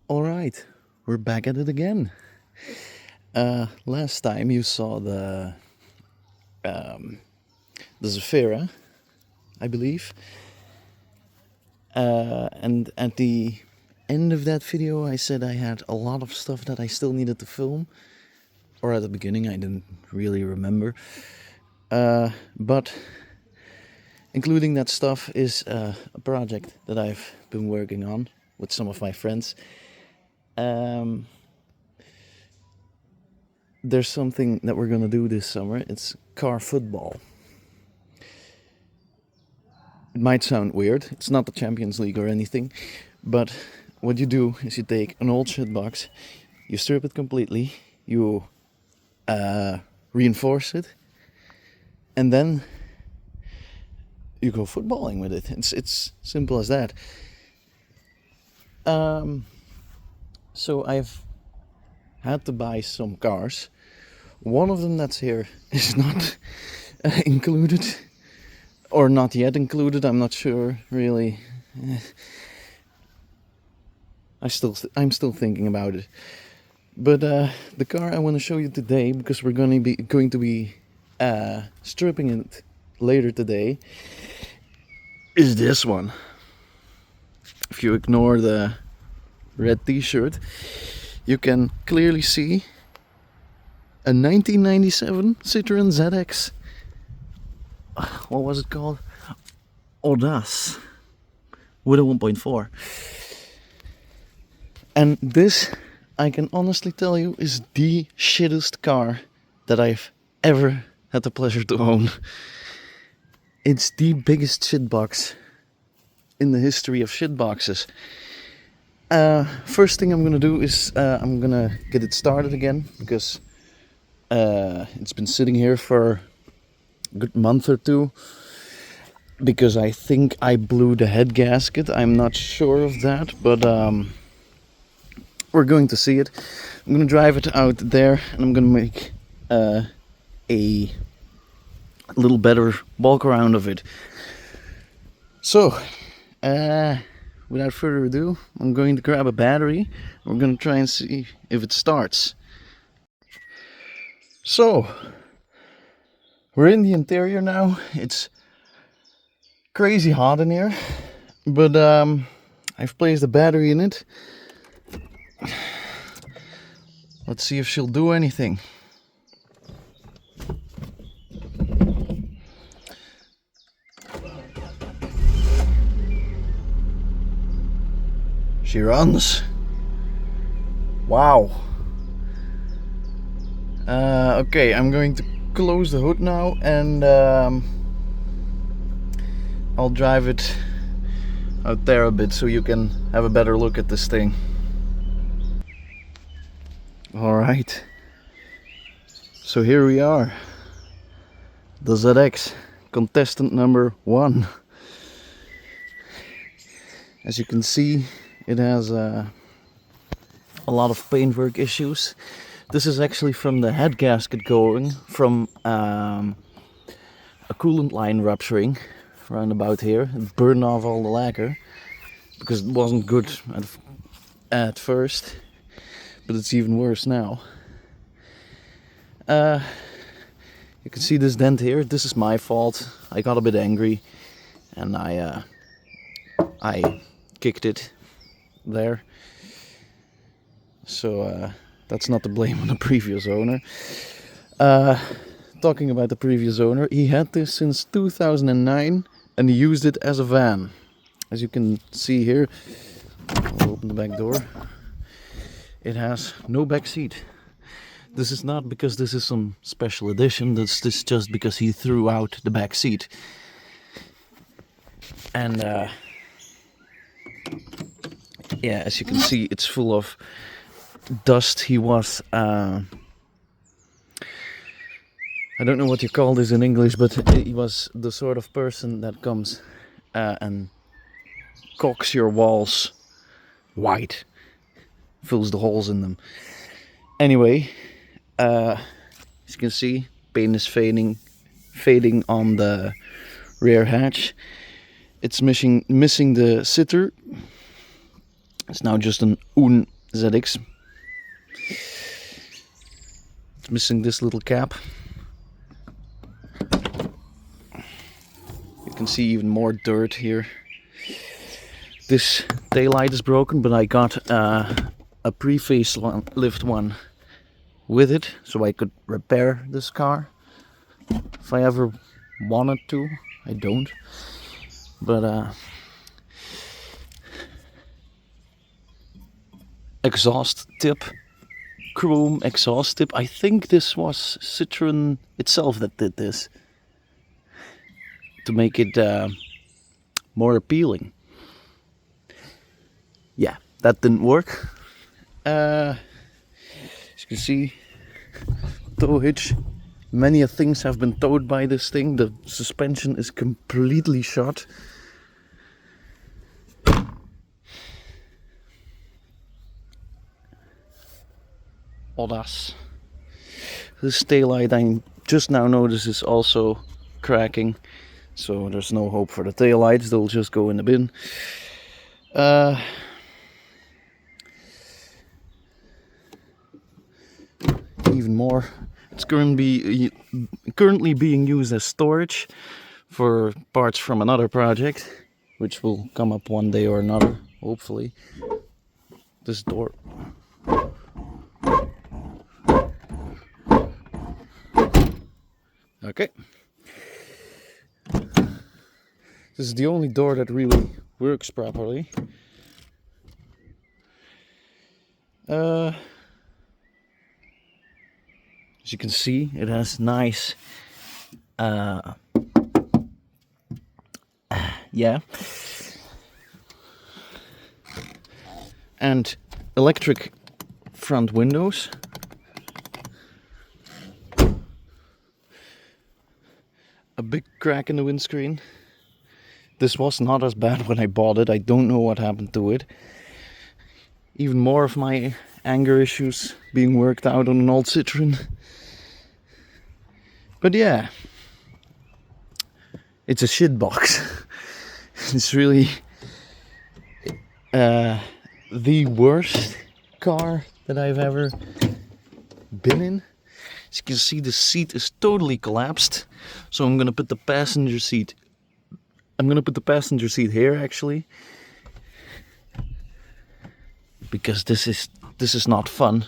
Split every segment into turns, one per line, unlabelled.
Alright, we're back at it again. Last time you saw the Zafira, I believe. And at the end of that video I said I had a lot of stuff that I still needed to film. Or at the beginning, I didn't really remember. But including that stuff is a project that I've been working on with some of my friends. There's something that we're gonna do this summer. It's car football. It might sound weird. It's not the Champions League or anything, but what you do is you take an old shitbox, you strip it completely, you reinforce it, and then you go footballing with it. It's simple as that. So I've had to buy some cars. One of them that's here is not included, or not yet included. I'm not sure really. I'm still thinking about it. But the car I want to show you today, because we're going to be stripping it later today, is this one. If you ignore the red t-shirt, you can clearly see a 1997 Citroën ZX. What was it called? Audace with a 1.4. And this, I can honestly tell you, is the shittest car that I've ever had the pleasure to own. It's the biggest shitbox in the history of shitboxes. First thing I'm gonna do is I'm gonna get it started again, because it's been sitting here for a good month or two, because I think I blew the head gasket. I'm not sure of that, but we're going to see it. I'm gonna drive it out there and I'm gonna make a little better walk around of it. So without further ado, I'm going to grab a battery. We're going to try and see if it starts. So, we're in the interior now. It's crazy hot in here, but I've placed a battery in it. Let's see if she'll do anything. She runs. Wow. Okay, I'm going to close the hood now, and I'll drive it out there a bit so you can have a better look at this thing. Alright. So here we are. The ZX, contestant number 1. As you can see, it has a lot of paintwork issues. This is actually from the head gasket going, from a coolant line rupturing around about here. It burned off all the lacquer because it wasn't good at first, but it's even worse now. You can see this dent here. This is my fault. I got a bit angry and I kicked it there. So that's not the blame on the previous owner. Talking about the previous owner, he had this since 2009 and he used it as a van. As you can see here, I'll open the back door. It has no back seat. This is not because this is some special edition. This is just because he threw out the back seat. And yeah, as you can see, it's full of dust. He was I don't know what you call this in English, but he was the sort of person that comes and caulks your walls white, fills the holes in them. Anyway, as you can see, paint is fading on the rear hatch. It's missing the sitter. It's now just an Un ZX. It's missing this little cap. You can see even more dirt here. This taillight is broken, but I got a pre-facelift one with it, so I could repair this car if I ever wanted to. I don't, but exhaust tip, chrome exhaust tip. I think this was Citroën itself that did this to make it more appealing. Yeah, that didn't work. As you can see, tow hitch. Many things have been towed by this thing. The suspension is completely shot. Odas. This taillight I just now notice is also cracking. So there's no hope for the taillights. They'll just go in the bin. Even more. It's currently being used as storage for parts from another project, which will come up one day or another, hopefully. This door. Okay. This is the only door that really works properly. As you can see, it has nice, yeah, and electric front windows. A big crack in the windscreen. This was not as bad when I bought it. I don't know what happened to it. Even more of my anger issues being worked out on an old Citroën. But yeah, it's a shitbox. It's really the worst car that I've ever been in. As you can see, the seat is totally collapsed. So I'm gonna put the passenger seat. I'm gonna put the passenger seat here actually, because this is not fun.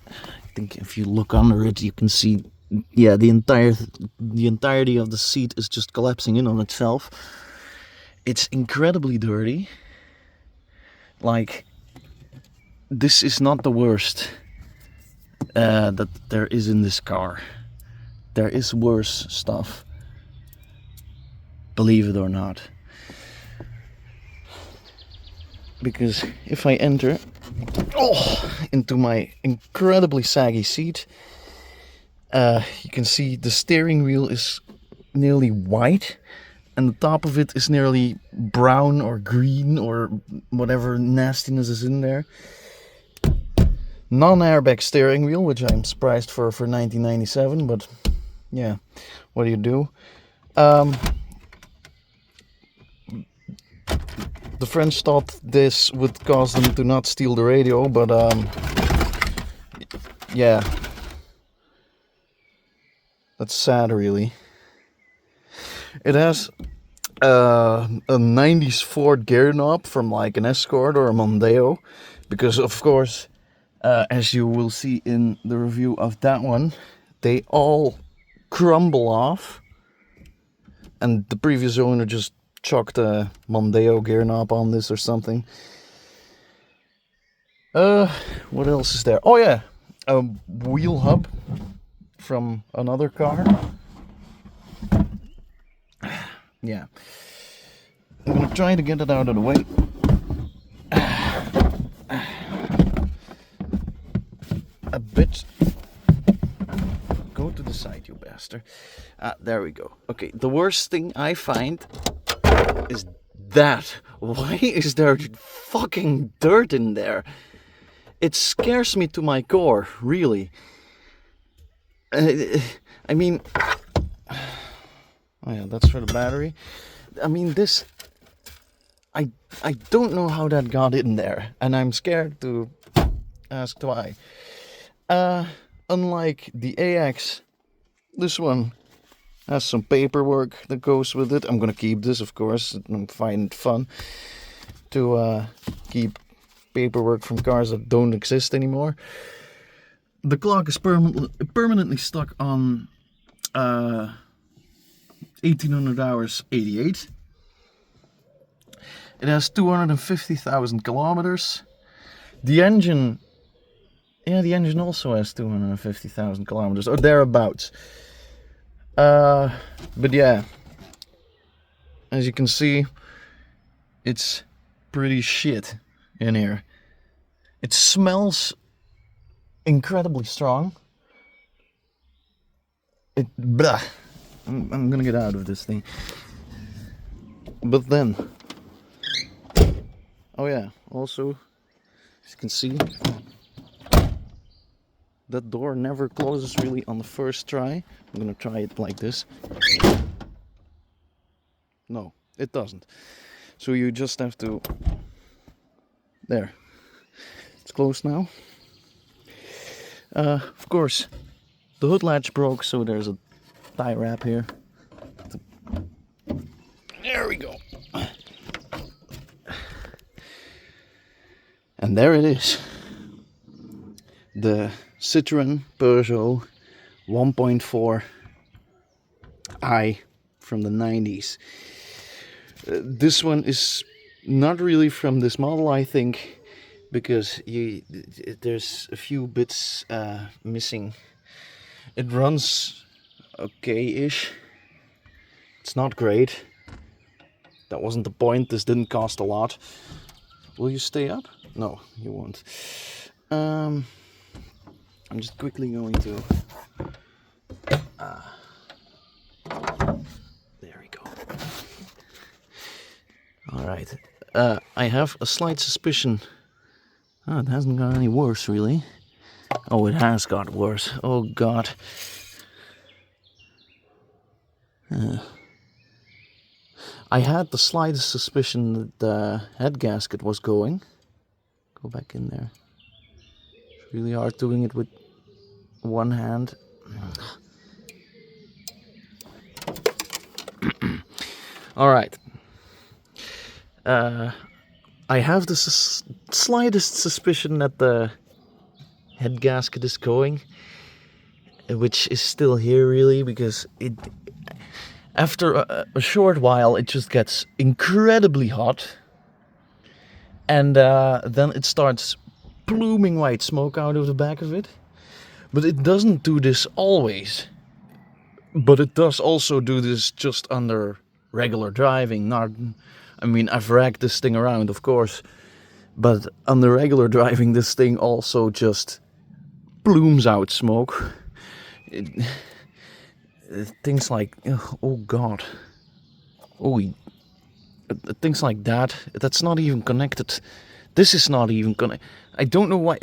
I think if you look under it, you can see, yeah, the entirety of the seat is just collapsing in on itself. It's incredibly dirty. Like, this is not the worst that there is in this car. There is worse stuff, believe it or not. Because if I enter into my incredibly saggy seat, you can see the steering wheel is nearly white, and the top of it is nearly brown or green or whatever nastiness is in there. Non-airbag steering wheel, which I'm surprised for 1997, but yeah, what do you do? The French thought this would cause them to not steal the radio, but yeah, that's sad, really. It has a 90s Ford gear knob from like an Escort or a Mondeo, because of course, as you will see in the review of that one, they all crumble off, and the previous owner just chucked a Mondeo gear knob on this or something. What else is there? Oh yeah, a wheel hub from another car. Yeah, I'm gonna try to get it out of the way. A bit. Go to the side, you bastard. There we go. Okay, the worst thing I find is that. Why is there fucking dirt in there? It scares me to my core, really. I mean, oh yeah, that's for the battery. I mean, this I don't know how that got in there, and I'm scared to ask why. Unlike the AX, this one has some paperwork that goes with it. I'm gonna keep this, of course. I find it fun to keep paperwork from cars that don't exist anymore. The clock is permanently stuck on 1800 hours 88. It has 250,000 kilometers. The engine, yeah, the engine also has 250,000 kilometers, or thereabouts. But yeah, as you can see, it's pretty shit in here. It smells incredibly strong. Blah. I'm gonna get out of this thing. But then, oh yeah, also, as you can see, that door never closes really on the first try. I'm gonna try it like this. No, it doesn't. So you just have to... There. It's closed now. Of course, the hood latch broke, so there's a tie wrap here. There we go. And there it is. The Citroën Peugeot 1.4i from the 90s. This one is not really from this model, I think, because there's a few bits missing. It runs okay-ish. It's not great. That wasn't the point. This didn't cost a lot. Will you stay up? No, you won't. I'm just quickly going to... there we go. Alright. I have a slight suspicion... Oh, it hasn't got any worse, really. Oh, it has got worse. Oh, God. I had the slightest suspicion that the head gasket was going. Go back in there. It's really hard doing it with one hand. Alright. I have the slightest suspicion that the head gasket is going, which is still here really, because after a short while it just gets incredibly hot, and then it starts pluming white smoke out of the back of it. But it doesn't do this always, but it does also do this just under regular driving. Not, I mean, I've racked this thing around, of course, but under regular driving this thing also just plumes out smoke. Things like, oh God, things like that, that's not even connected. This is not even connected. I don't know why.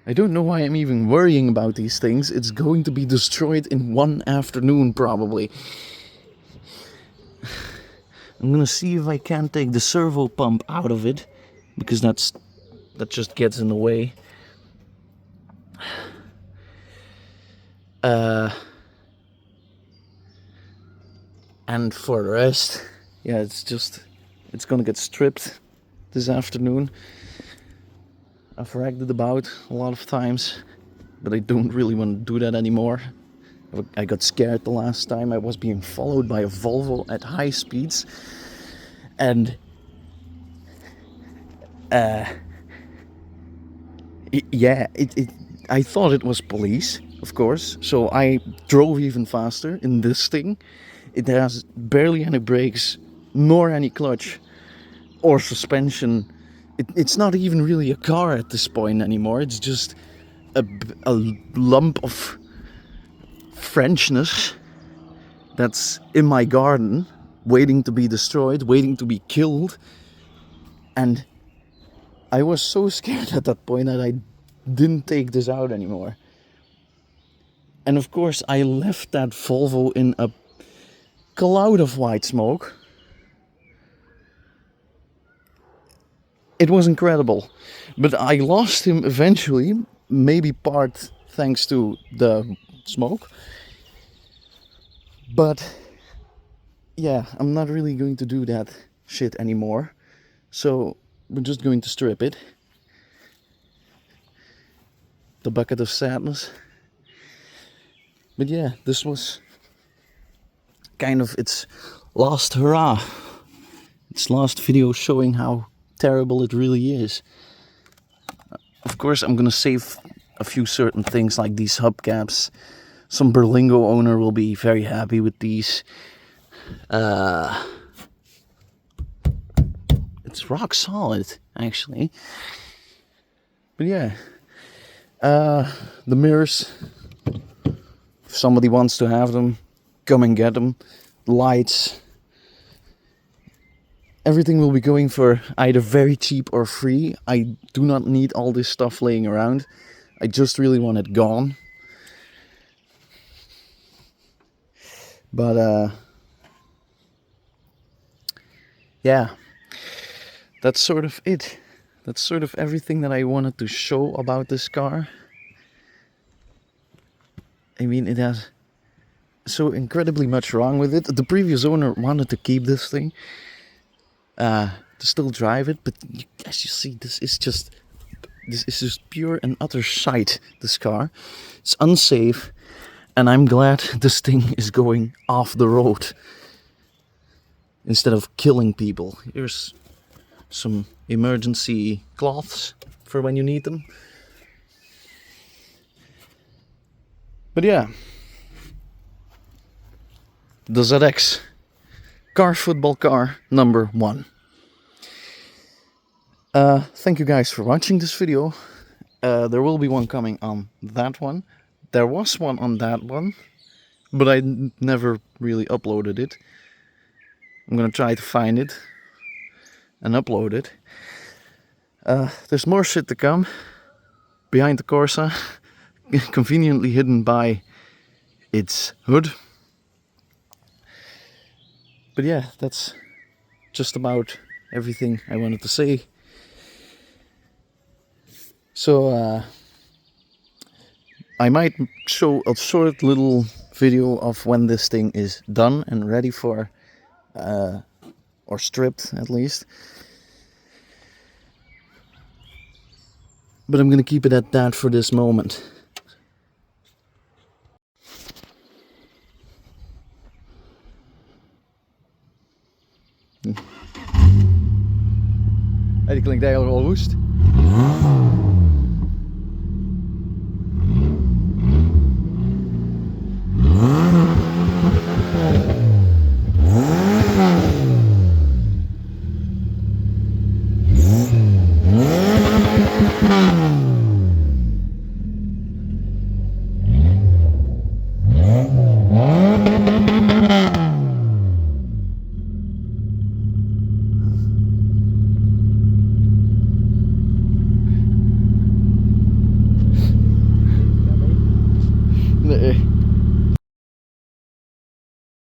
I don't know why I'm even worrying about these things. It's going to be destroyed in one afternoon, probably. I'm gonna see if I can take the servo pump out of it, because that just gets in the way. And for the rest, yeah, it's gonna get stripped this afternoon. I've ragged it about a lot of times, but I don't really want to do that anymore. I got scared the last time. I was being followed by a Volvo at high speeds, and I thought it was police, of course, so I drove even faster in this thing. It has barely any brakes, nor any clutch or suspension. It's not even really a car at this point anymore. It's just a lump of Frenchness that's in my garden, waiting to be destroyed, waiting to be killed. And I was so scared at that point that I didn't take this out anymore. And of course I left that Volvo in a cloud of white smoke. It was incredible, but I lost him eventually, maybe part thanks to the smoke. But yeah, I'm not really going to do that shit anymore. So we're just going to strip it. The bucket of sadness. But yeah, this was kind of its last hurrah. Its last video showing how terrible it really is. Of course, I'm gonna save a few certain things like these hubcaps. Some Berlingo owner will be very happy with these. It's rock solid, actually. But yeah, the mirrors, if somebody wants to have them, come and get them. Lights, everything will be going for either very cheap or free. I do not need all this stuff laying around. I just really want it gone. But yeah, that's sort of it. That's sort of everything that I wanted to show about this car. I mean, it has so incredibly much wrong with it. The previous owner wanted to keep this thing, to still drive it, but as you see, this is just pure and utter shite, this car. It's unsafe, and I'm glad this thing is going off the road instead of killing people. Here's some emergency cloths for when you need them. But yeah, the ZX car, football car number 1. Thank you guys for watching this video. There will be one coming on that one. There was one on that one, but I never really uploaded it. I'm gonna try to find it and upload it. There's more shit to come behind the Corsa, conveniently hidden by its hood. But yeah, that's just about everything I wanted to say. So I might show a short little video of when this thing is done and ready for, or stripped at least. But I'm gonna keep it at that for this moment. Die klinkt eigenlijk wel woest.